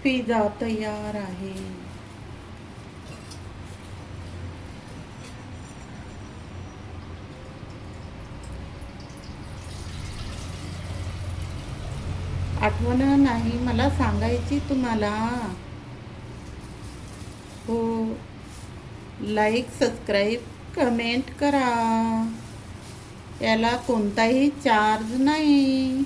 Pizza तयार आहे. आठवण नाही मला सांगायची तुम्हाला. हो, लाईक सबस्क्राईब कमेंट करा. याला कोणताही चार्ज नाही.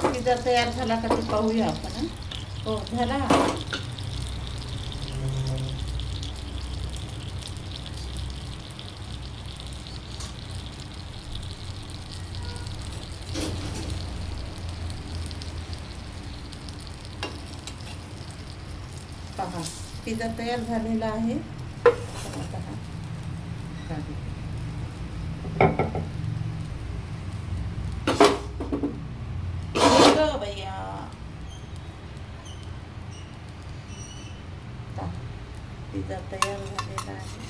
पिझ्झा तयार झाला का ते पाहूया आपण. हो, झाला. पहा, पिझ्झा तयार झालेला आहे. पहा, भैया पिझ्झा तयार झालेला आहे.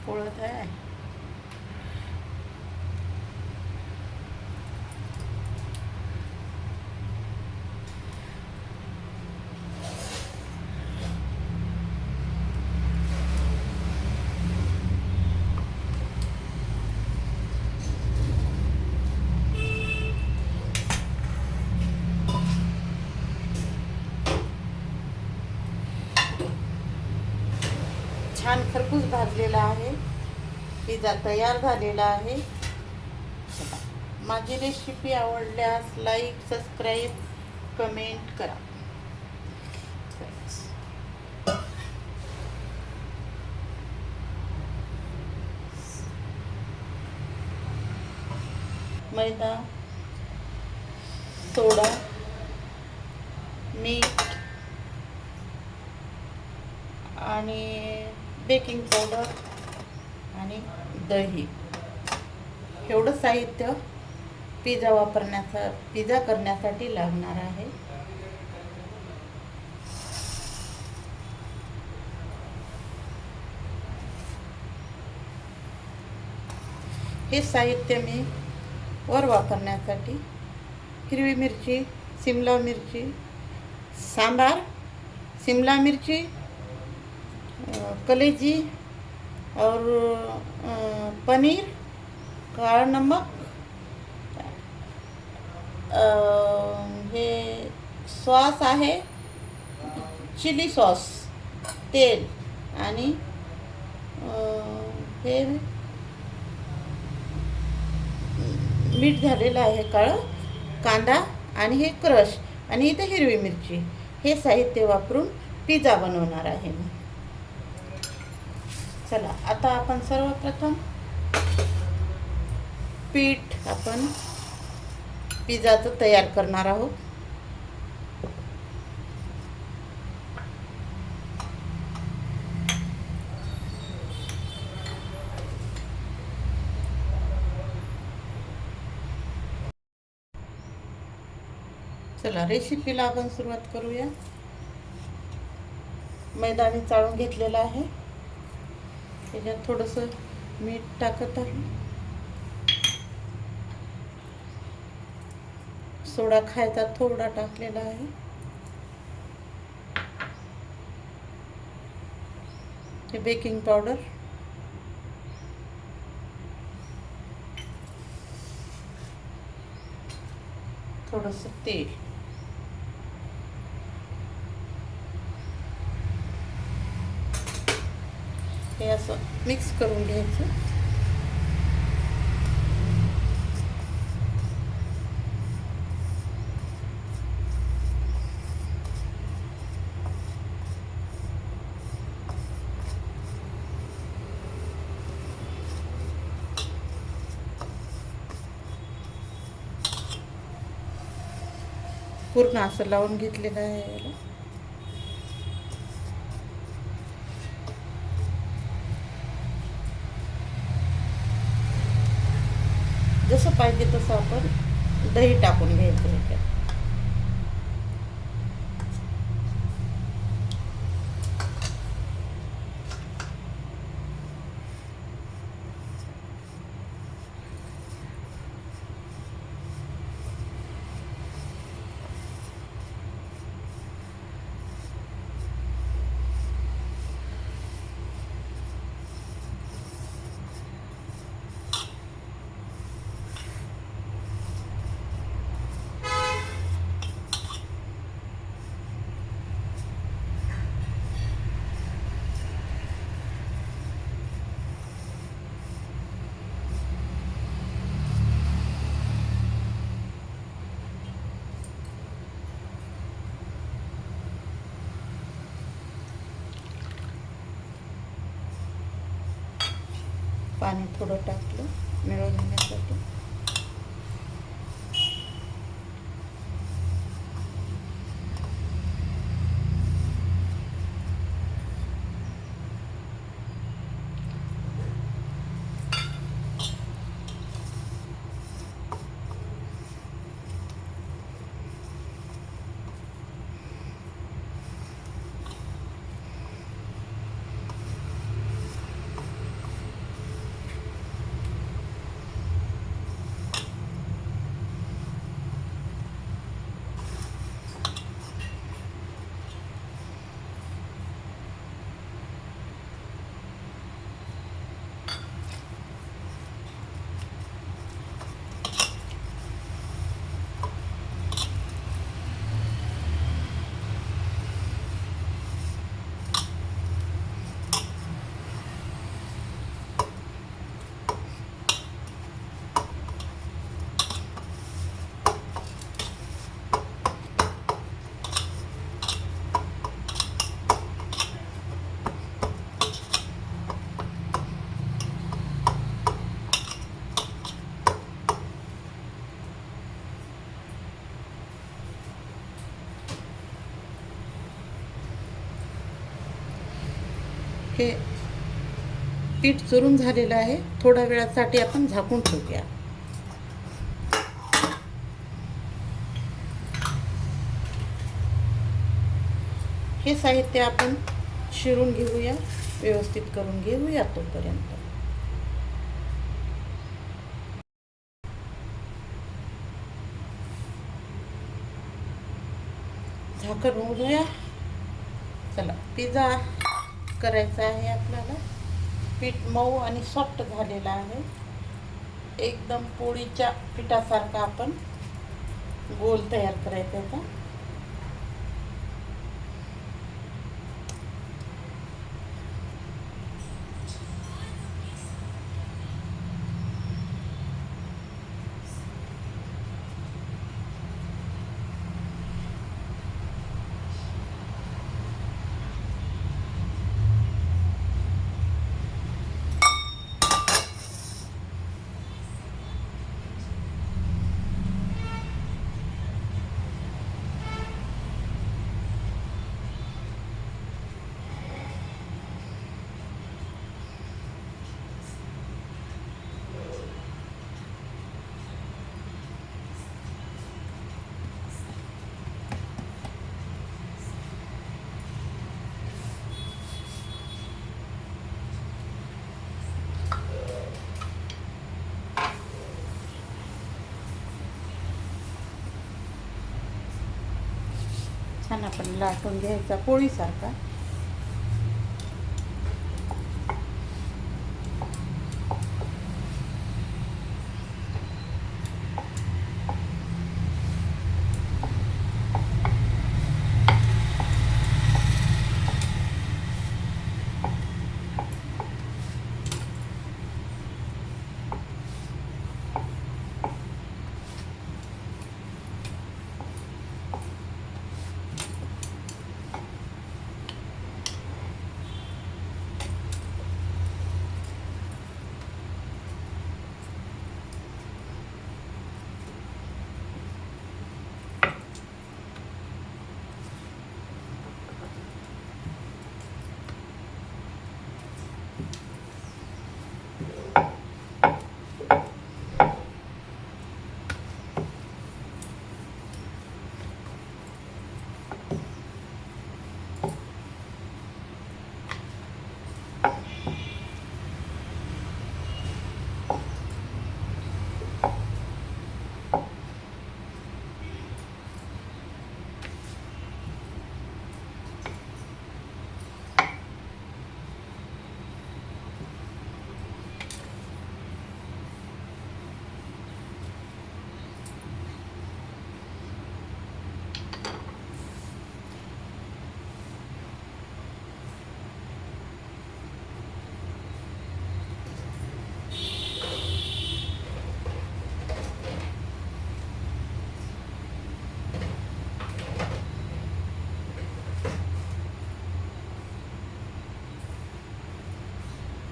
पोळत आहे. छान खरपूस भाजलेला आहे. पिझ्झा तयार झालेला आहे. माझी रेसिपी आवडल्यास लाईक सबस्क्राईब कमेंट करा. मैदा, सोडा, मीठ आणि बेकिंग पावडर आणि दही एवढं साहित्य पिझ्झा करण्यासाठी लागणार आहे. हे साहित्य मी वर वापरण्यासाठी हिरवी मिरची, शिमला मिरची, सांबार, शिमला मिर्ची, कलेजी और पनीर, काळा नमक, हे सॉस आहे चिली सॉस, तेल आणि हे मीठ झालेलं आहे काळं, कांदा आणि हे क्रश आणि इथे हिरवी मिरची. हे साहित्य वापरून पिझ्झा बनवणार आहे मी. चला आता आपण सर्वप्रथम पीठ आपण पिझ्झाचं तयार करणार आहोत. चला रेसिपीला आपण सुरुवात करूया. मैदा मी चाळून घेतलेला आहे. त्याच्यात थोडंसं मीठ टाकत आहे. सोडा खायचा थोडा टाकलेला आहे. हे बेकिंग पावडर, थोडंसं तेल, हे असं मिक्स करून घ्यायचं. पूर्ण असं लावून घेतलेलं आहे याला. जसं पाहिजे तसं आपण दही टाकून घ्यायचं ह्याच्यात. पाणी थोडं टाकलं मिळून घेण्यासाठी. हे पीठ चुरून झालेलं आहे. थोड्या वेळासाठी आपण झाकून ठेवूया. हे साहित्य आपण शिरून घेऊया, व्यवस्थित करून घेऊया तोपर्यंत. झाकण उघडूया. चला पिझ्झा करायचा आहे आपल्याला. पीठ मऊ आणि सॉफ्ट झालेलं आहे. एकदम पोळीच्या पिठासारखा आपण गोल तयार करायचा त्याचा. छान आपण लाटून घ्यायचा पोळीसारखा.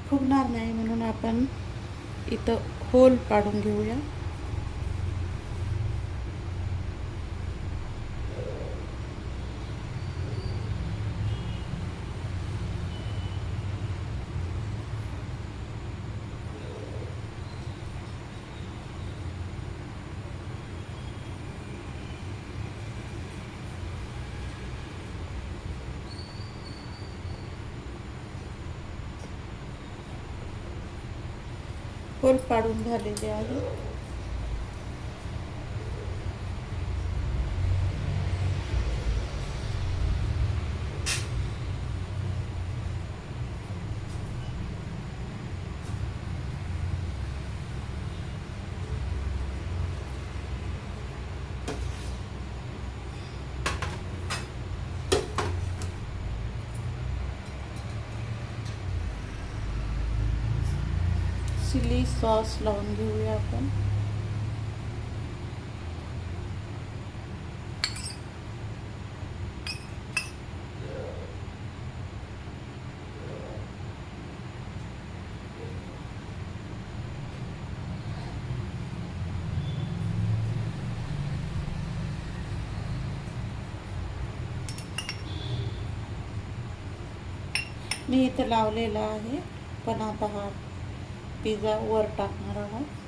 फुगणार नाही म्हणून आपण इथं होल पाडून घेऊया. होल पाडून झालेले आहे. चिली सॉस लावून घेऊया आपण. मी इथं लावलेला आहे, पण आता हा पिझ्झा वर टाकणार आहोत.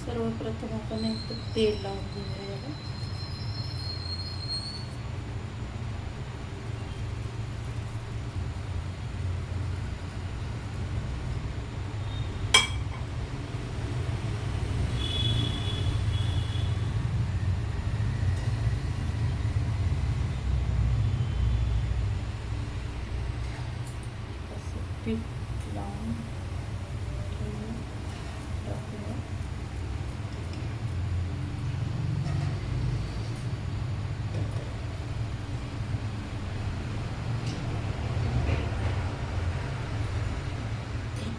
सर्वप्रथम आपण एक तेल लावून घेऊया. पीठ लावून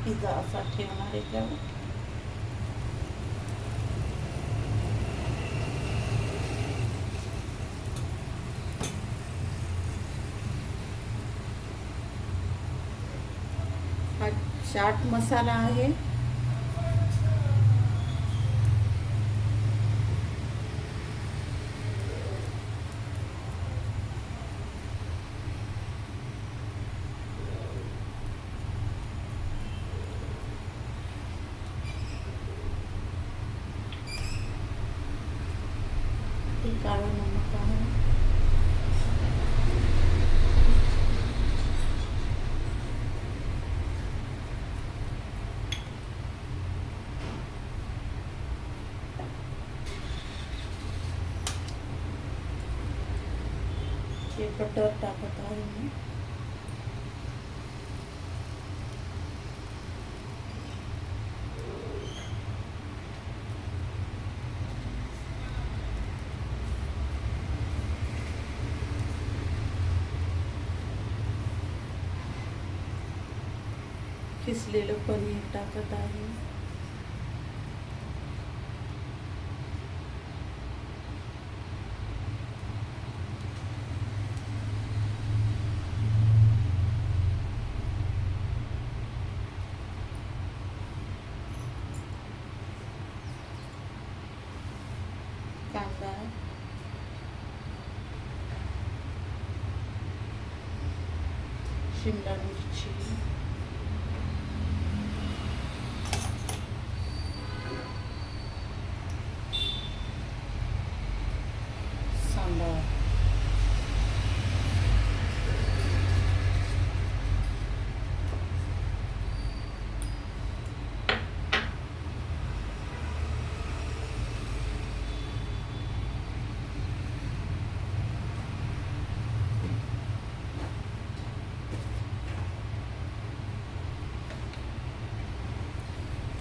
पिझ्झा असा ठेवणार आहे त्यावर. चाट मसाला आहे, काळं नमक आहे, हे बटर टाकत आहे मी, किसलेलं पनीर टाकत आहे, कांदा, शिमला मिरची, सांबार,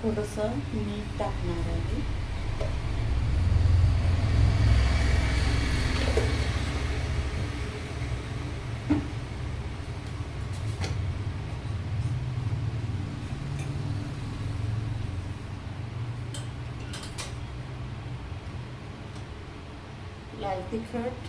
थोडंसं मीठ टाकणार आहे, लाल तिखट,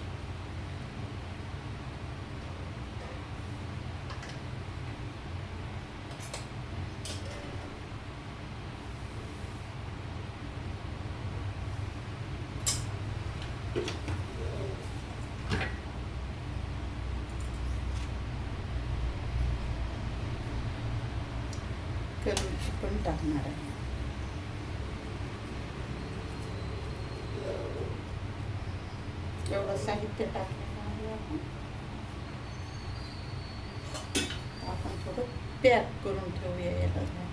कलूची पण टाकणार आहे, एवढं साहित्य टाकलेलं आहे आपण थोडं पॅक करून ठेवूया याला.